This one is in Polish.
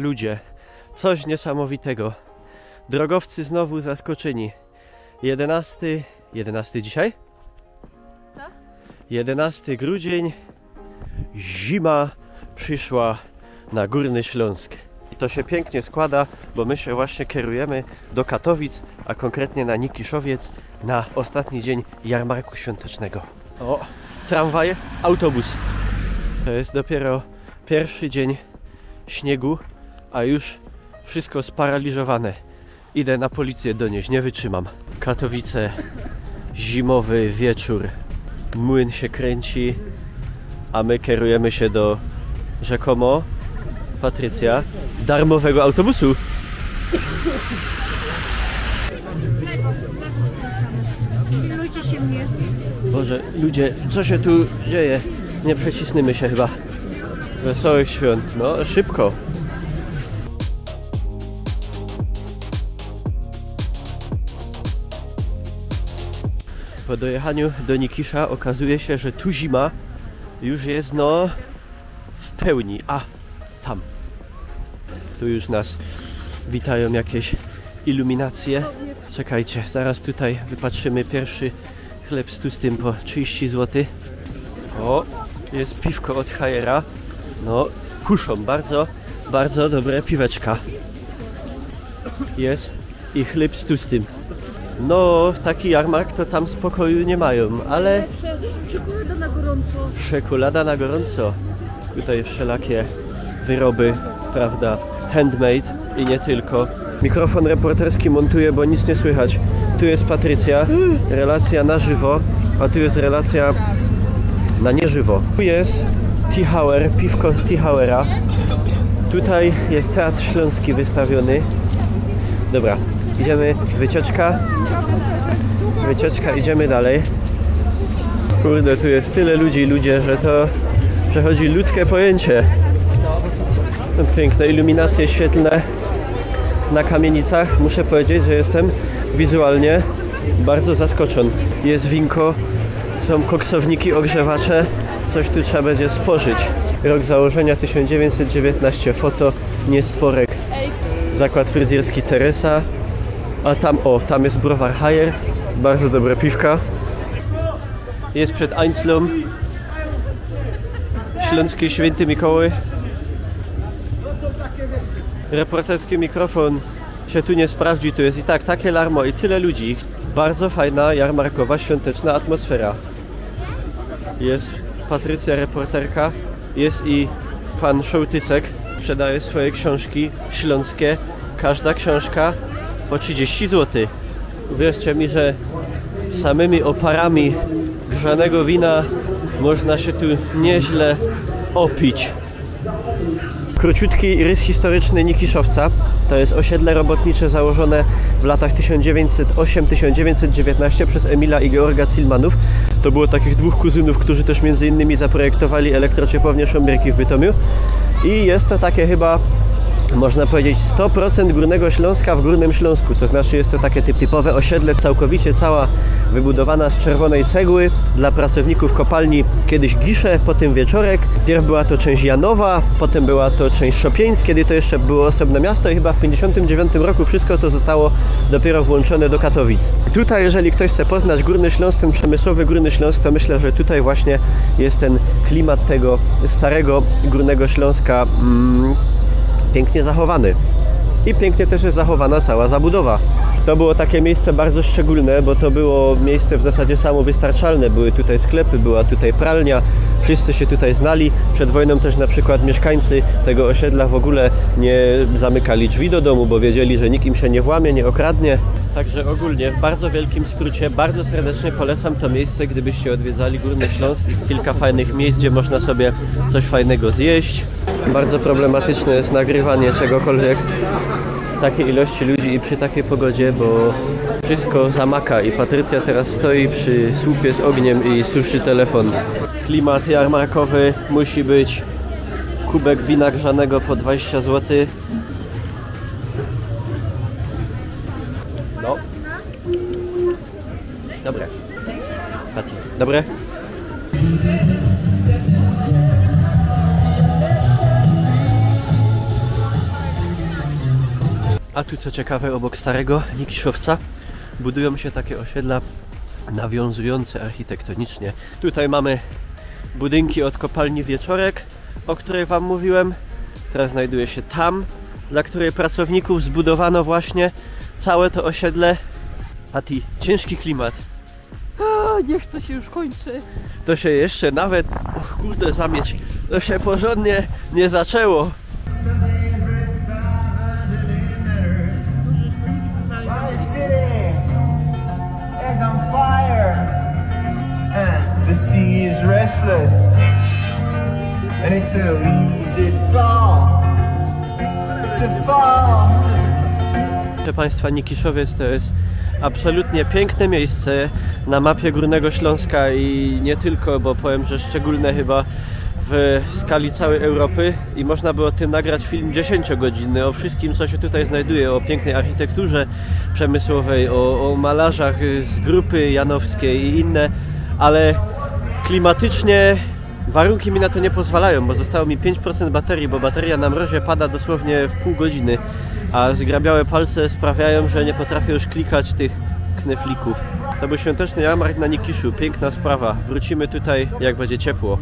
ludzie, coś niesamowitego. Drogowcy znowu zaskoczeni. 11 dzisiaj? 11 grudzień, zima przyszła na Górny Śląsk. I to się pięknie składa, bo my się właśnie kierujemy do Katowic, a konkretnie na Nikiszowiec, na ostatni dzień jarmarku świątecznego. O, tramwaj, autobus. To jest dopiero pierwszy dzień śniegu, a już wszystko sparaliżowane. Idę na policję donieść, nie wytrzymam. Katowice, zimowy wieczór. Młyn się kręci, a my kierujemy się do rzekomo, Patrycja, darmowego autobusu. Pilnujcie się mnie. Boże, ludzie, co się tu dzieje? Nie przecisnemy się chyba. Wesołych świąt. No, szybko. Po dojechaniu do Nikisza okazuje się, że tu zima już jest no w pełni. A, tam. Tu już nas witają jakieś iluminacje. Czekajcie, zaraz tutaj wypatrzymy pierwszy chleb z tłustym po 30 zł. O, jest piwko od Hajera. No, kuszą, bardzo, bardzo dobre piweczka. Jest i chleb z tłustym. No, taki jarmark to tam spokoju nie mają, ale... Czekolada na gorąco. Czekolada na gorąco. Tutaj wszelakie wyroby, prawda, handmade i nie tylko. Mikrofon reporterski montuję, bo nic nie słychać. Tu jest Patrycja, relacja na żywo, a tu jest relacja na nieżywo. Tu jest Tihauer, piwko z Tihauera. Tutaj jest Teatr Śląski wystawiony. Dobra, idziemy, wycieczka, idziemy dalej. Kurde, tu jest tyle ludzi, że to przechodzi ludzkie pojęcie. Piękne iluminacje świetlne na kamienicach. Muszę powiedzieć, że jestem wizualnie bardzo zaskoczony. Jest winko, są koksowniki, ogrzewacze. Coś tu trzeba będzie spożyć. Rok założenia 1919. Foto Niesporek. Zakład fryzjerski Teresa. A tam, o, tam jest browar Hajer. Bardzo dobre piwka. Jest przed Einzlą Śląski Święty Mikołaj. Reporterski mikrofon się tu nie sprawdzi, tu jest i tak takie larmo i tyle ludzi. Bardzo fajna, jarmarkowa, świąteczna atmosfera. Jest Patrycja, reporterka, jest i pan Szołtysek, sprzedaje swoje książki śląskie. Każda książka po 30 zł. Uwierzcie mi, że samymi oparami grzanego wina można się tu nieźle opić. Króciutki rys historyczny Nikiszowca. To jest osiedle robotnicze założone w latach 1908-1919 przez Emila i Georga Cilmanów. To było takich dwóch kuzynów, którzy też między innymi zaprojektowali elektrociepłownię Szomberki w Bytomiu. I jest to takie chyba, można powiedzieć, 100% Górnego Śląska w Górnym Śląsku. To znaczy jest to takie typowe osiedle, całkowicie cała wybudowana z czerwonej cegły dla pracowników kopalni. Kiedyś Gisze, potem Wieczorek. Pierw była to część Janowa, potem była to część Szopięć, kiedy to jeszcze było osobne miasto i chyba w 1959 roku wszystko to zostało dopiero włączone do Katowic. Tutaj, jeżeli ktoś chce poznać Górny Śląsk, ten przemysłowy Górny Śląsk, to myślę, że tutaj właśnie jest ten klimat tego starego Górnego Śląska pięknie zachowany. I pięknie też jest zachowana cała zabudowa. To było takie miejsce bardzo szczególne, bo to było miejsce w zasadzie samowystarczalne. Były tutaj sklepy, była tutaj pralnia, wszyscy się tutaj znali. Przed wojną też na przykład mieszkańcy tego osiedla w ogóle nie zamykali drzwi do domu, bo wiedzieli, że nikt im się nie włamie, nie okradnie. Także ogólnie w bardzo wielkim skrócie bardzo serdecznie polecam to miejsce, gdybyście odwiedzali Górny Śląsk i kilka fajnych miejsc, gdzie można sobie coś fajnego zjeść. Bardzo problematyczne jest nagrywanie czegokolwiek w takiej ilości ludzi i przy takiej pogodzie, bo wszystko zamaka i Patrycja teraz stoi przy słupie z ogniem i suszy telefon. Klimat jarmarkowy musi być. Kubek wina grzanego po 20 zł. No. Dobre. Pati, dobre? A tu co ciekawe, obok starego Nikiszowca budują się takie osiedla nawiązujące architektonicznie. Tutaj mamy budynki od kopalni Wieczorek, o której wam mówiłem. Teraz znajduje się tam, dla której pracowników zbudowano właśnie całe to osiedle. A ty, ciężki klimat. Niech to się już kończy. To się jeszcze nawet, o kurde, zamieć, to się porządnie nie zaczęło. My city is on fire, and the sea is restless, and it's so easy to fall. Proszę Państwa, Nikiszowiec to jest absolutnie piękne miejsce na mapie Górnego Śląska i nie tylko, bo powiem, że szczególne chyba w skali całej Europy i można by o tym nagrać film 10-godzinny, o wszystkim, co się tutaj znajduje, o pięknej architekturze przemysłowej, o malarzach z grupy janowskiej i inne, ale klimatycznie warunki mi na to nie pozwalają, bo zostało mi 5% baterii, bo bateria na mrozie pada dosłownie w pół godziny, a zgrabiałe palce sprawiają, że nie potrafię już klikać tych kneflików. To był świąteczny jarmark na Nikiszu, piękna sprawa. Wrócimy tutaj, jak będzie ciepło.